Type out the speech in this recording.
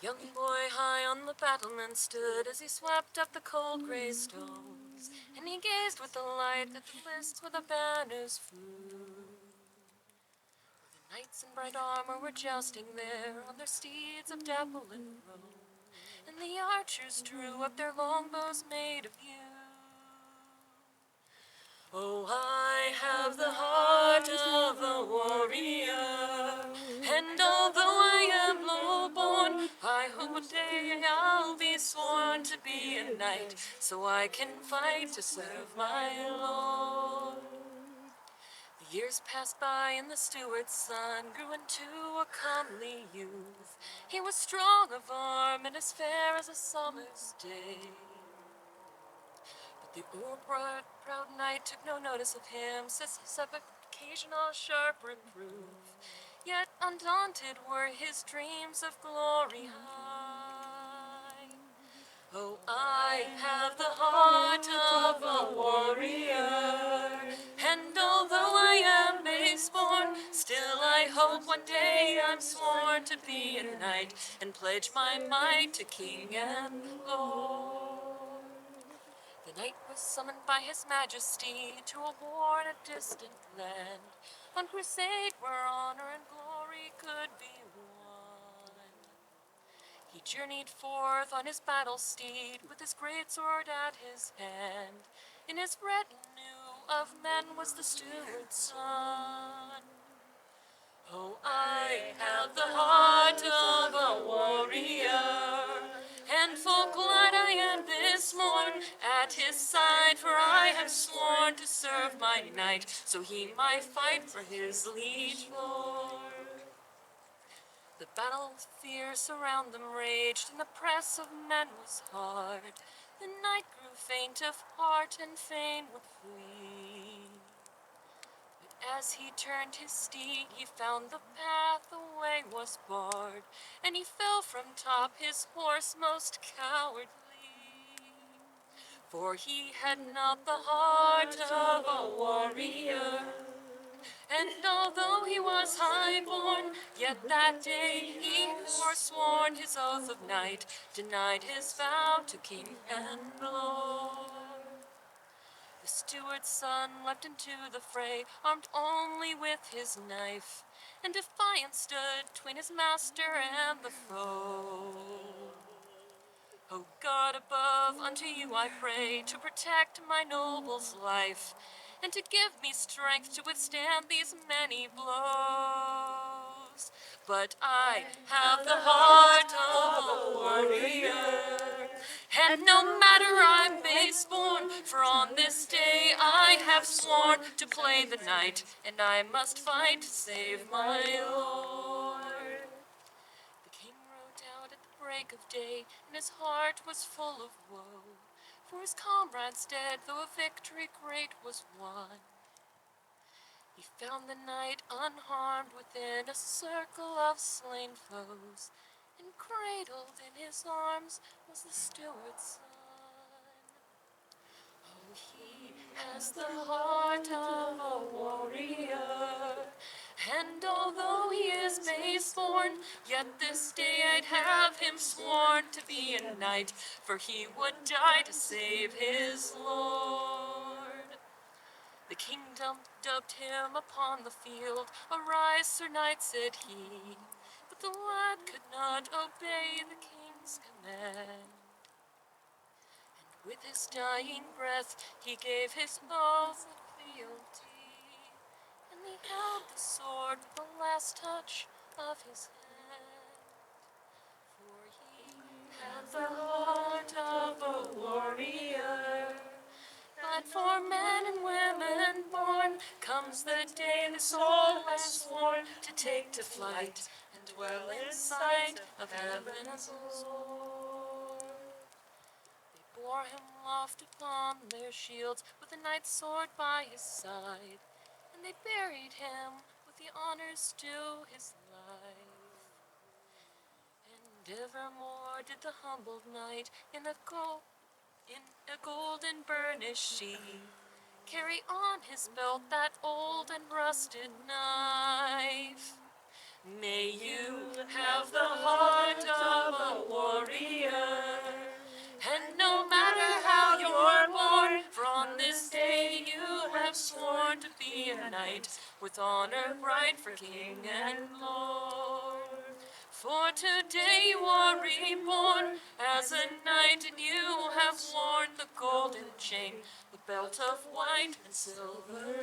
Young boy high on the battlement stood as he swept up the cold gray stones, and he gazed with delight at the lists where the banners flew. The knights in bright armor were jousting there on their steeds of dapple and roan, and the archers drew up their longbows made of yew. Oh, I have the heart of a warrior, and although I am low-born, I hope one day I'll be sworn to be a knight, so I can fight to serve my Lord. The years passed by and the steward's son grew into a comely youth. He was strong of arm and as fair as a summer's day. The proud knight took no notice of him, since his occasional sharp reproof. Yet undaunted were his dreams of glory high. Oh, I have the heart of a warrior, and although I am base-born, still I hope one day I'm sworn to be a knight, and pledge my might to king and lord. The knight was summoned by his majesty to a war in a distant land, on crusade where honor and glory could be won. He journeyed forth on his battle steed, with his great sword at his hand. In his retinue of men was the steward's son. Oh, I have the heart of a warrior, and full glad I am this morn at his side, for I have sworn to serve my knight, so he might fight for his liege lord. The battle fierce around them raged, and the press of men was hard. The knight grew faint of heart, and fain would flee. As he turned his steed, he found the path, the way was barred, and he fell from top his horse most cowardly. For he had not the heart of a warrior, and although he was high-born, yet that day he forsworn his oath of knight, denied his vow to king and lord. The steward's son leapt into the fray, armed only with his knife, and defiant stood 'tween his master and the foe. O God above, unto you I pray, to protect my noble's life, and to give me strength to withstand these many blows. But I have the heart of a warrior, and no matter I'm base-born, for on this day I have sworn to play the knight, and I must fight to save my lord. The king rode out at the break of day, and his heart was full of woe, for his comrades dead, though a victory great was won. He found the knight unharmed within a circle of slain foes, and cradled in his arms was the steward's son. Oh, he has the heart of a warrior, and although he is base-born, yet this day I'd have him sworn to be a knight, for he would die to save his lord. The king dubbed him upon the field. "Arise, Sir Knight," said he, but the lad could not obey the king's command. And with his dying breath he gave his oath of fealty, and he held the sword with the last touch of his hand. For he had the heart of a warrior, but for men and women born comes the day the soul has sworn to take to flight and dwell in sight of heaven's Lord. They bore him aloft upon their shields, with the knight's sword by his side, and they buried him with the honors due his life. And evermore did the humbled knight in a golden burnished sheath carry on his belt that old and rusted knife. May you have the heart of a have sworn to be a knight, with honor bright for king and lord. For today you are reborn as a knight, and you have worn the golden chain, the belt of white and silver